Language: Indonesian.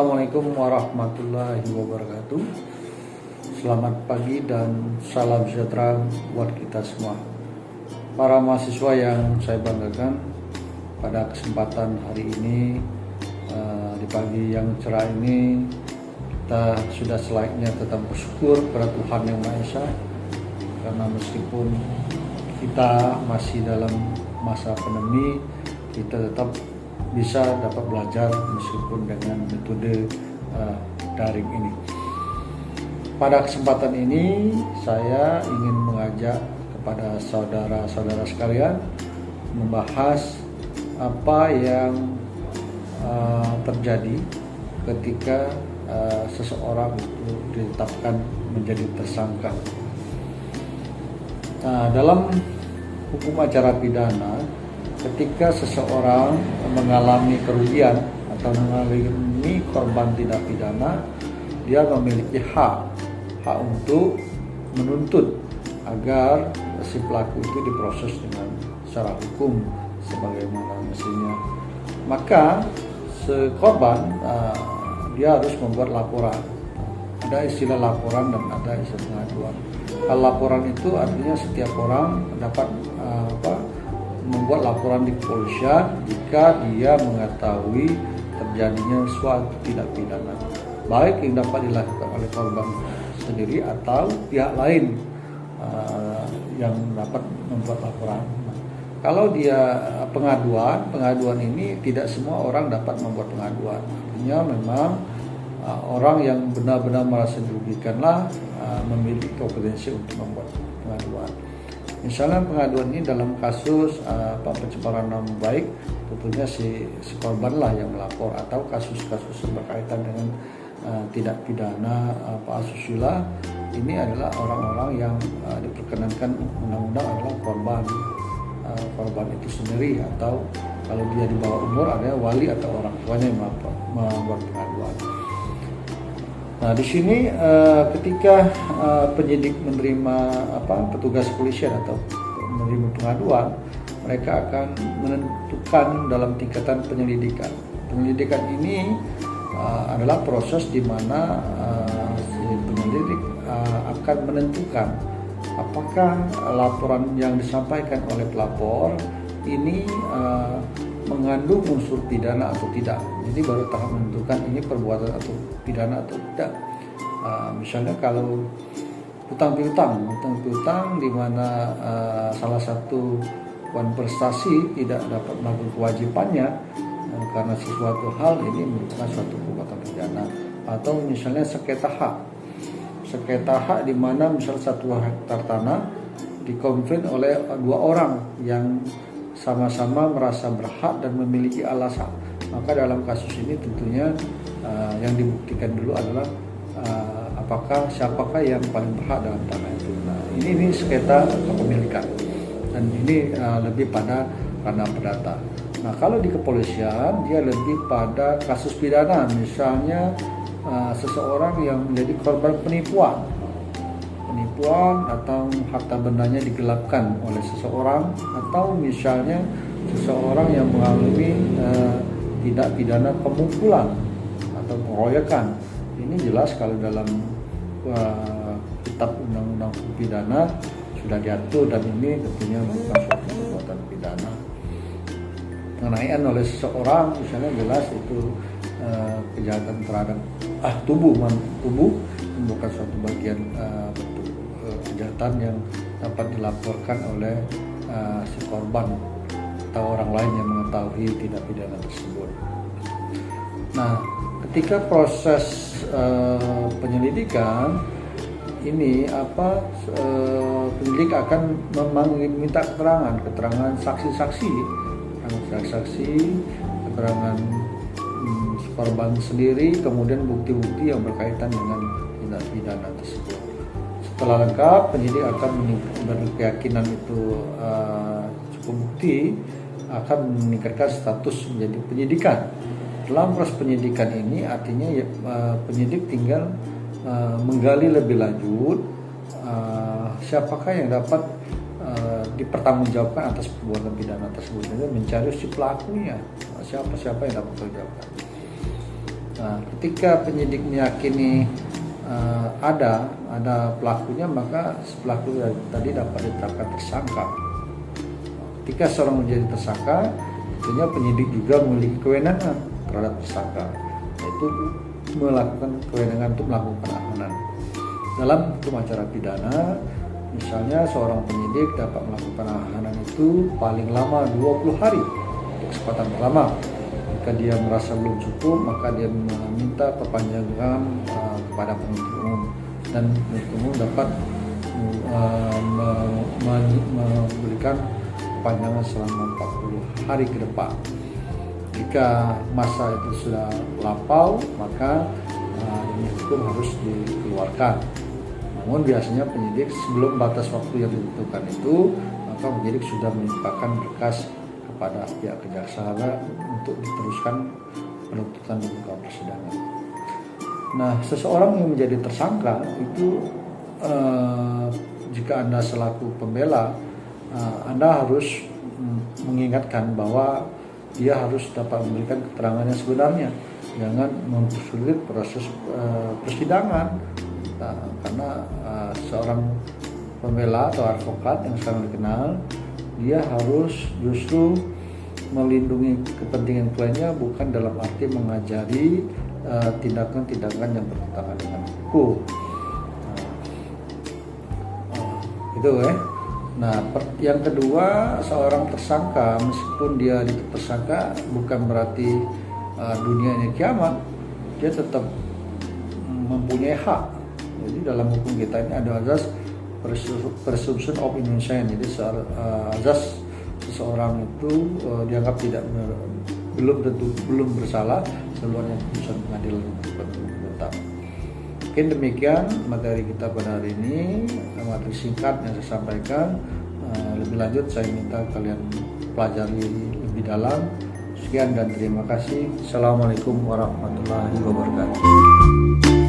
Assalamualaikum warahmatullahi wabarakatuh. Selamat pagi dan salam sejahtera buat kita semua. Para mahasiswa yang saya banggakan, pada kesempatan hari ini, di pagi yang cerah ini, kita sudah selayaknya tetap bersyukur kepada Tuhan Yang Maha Esa, karena meskipun kita masih dalam masa pandemi, kita tetap bisa dapat belajar meskipun dengan metode daring ini. Pada kesempatan ini saya ingin mengajak kepada saudara-saudara sekalian membahas apa yang terjadi ketika seseorang itu ditetapkan menjadi tersangka. Nah, dalam hukum acara pidana, ketika seseorang mengalami kerugian atau mengalami korban tindak pidana, dia memiliki hak untuk menuntut agar si pelaku itu diproses dengan secara hukum sebagaimana mestinya. Maka si korban dia harus membuat laporan. Ada istilah laporan dan ada istilah pengaduan. Kalau laporan itu artinya setiap orang dapat membuat laporan di kepolisian jika dia mengetahui terjadinya suatu tindak pidana, baik yang dapat dilakukan oleh korban sendiri atau pihak lain yang dapat membuat laporan. Kalau dia pengaduan ini tidak semua orang dapat membuat pengaduan. Artinya memang orang yang benar-benar merasa dirugikanlah memiliki kompetensi untuk membuat pengaduan. Misalnya pengaduan ini dalam kasus pencemaran nama baik, tentunya si korban lah yang melapor, atau kasus-kasus yang berkaitan dengan tindak pidana asusila, ini adalah orang-orang yang diperkenankan undang-undang adalah korban itu sendiri, atau kalau dia di bawah umur ada wali atau orang tuanya yang membuat pengaduan. Nah, di sini ketika penyidik menerima petugas kepolisian atau menerima pengaduan, mereka akan menentukan dalam tingkatan penyelidikan. Penyelidikan ini adalah proses di mana si penyelidik akan menentukan apakah laporan yang disampaikan oleh pelapor ini mengandung unsur pidana atau tidak. Jadi baru tahap menentukan ini perbuatan atau pidana atau tidak. Misalnya kalau hutang piutang di mana salah satu prestasi tidak dapat melakukan kewajibannya karena sesuatu hal, ini merupakan suatu perbuatan pidana. Atau misalnya sengketa hak di mana misalnya 1 hektar tanah dikonflik oleh 2 orang yang sama-sama merasa berhak dan memiliki alasan. Maka dalam kasus ini tentunya yang dibuktikan dulu adalah siapakah yang paling berhak dalam tanah itu. Nah, ini sengketa kepemilikan, dan ini lebih pada ranah perdata. Nah, kalau di kepolisian dia lebih pada kasus pidana, misalnya seseorang yang menjadi korban penipuan atau harta bendanya digelapkan oleh seseorang, atau misalnya seseorang yang mengalami tindak pidana pemukulan atau pengeroyokan. Ini jelas kalau dalam kitab undang-undang pidana sudah diatur, dan ini tentunya bukan suatu perbuatan pidana. Penganiayaan oleh seseorang misalnya jelas itu kejahatan terhadap tubuh bukan suatu bagian bentuk kejahatan yang dapat dilaporkan oleh si korban atau orang lain yang mengetahui tindak pidana tersebut. Nah, ketika proses penyelidikan ini penyidik akan meminta keterangan saksi-saksi, keterangan korban sendiri, kemudian bukti-bukti yang berkaitan dengan tindak pidana tersebut. Setelah lengkap, penyidik akan berkeyakinan itu cukup bukti, akan meningkatkan status menjadi penyidikan. Dalam proses penyidikan ini artinya penyidik tinggal menggali lebih lanjut siapakah yang dapat dipertanggungjawabkan atas perbuatan pidana tersebut. Jadi mencari si pelakunya, siapa yang dapat bertanggung jawab. Nah, ketika penyidik meyakini ada pelakunya, maka pelaku tadi dapat ditetapkan tersangka. Ketika seorang menjadi tersangka, tentunya penyidik juga memiliki kewenangan terhadap tersangka, yaitu melakukan kewenangan untuk melakukan penahanan. Dalam hukum acara pidana, misalnya seorang penyidik dapat melakukan penahanan itu paling lama 20 hari untuk kesempatan pertama. Jika dia merasa belum cukup, maka dia meminta perpanjangan kepada penuntut umum, dan penuntut umum dapat memberikan perpanjangan selama 40 hari ke depan. Jika masa itu sudah lampau, maka ini hukum harus dikeluarkan. Namun biasanya penyidik sebelum batas waktu yang ditentukan itu, maka penyidik sudah melimpahkan berkas kepada pihak kejaksaan untuk diteruskan penuntutan di muka persidangan. Nah, seseorang yang menjadi tersangka itu jika Anda selaku pembela, Anda harus mengingatkan bahwa dia harus dapat memberikan keterangan yang sebenarnya, jangan mempersulit proses persidangan. Karena seorang pembela atau advokat yang sekarang dikenal, dia harus justru melindungi kepentingan kliennya, bukan dalam arti mengajari tindakan-tindakan yang bertentangan dengan hukum. Itu ya. Nah, yang kedua, seorang tersangka meskipun dia tersangka bukan berarti dunia ini kiamat, dia tetap mempunyai hak. Jadi dalam hukum kita ini ada azas presumption of innocence. Jadi azas seseorang itu dianggap belum bersalah sebelum putusan pengadilan tetap. Mungkin demikian materi kita pada hari ini, materi singkat yang saya sampaikan. Lebih lanjut saya minta kalian pelajari lebih dalam. Sekian dan terima kasih. Assalamualaikum warahmatullahi wabarakatuh.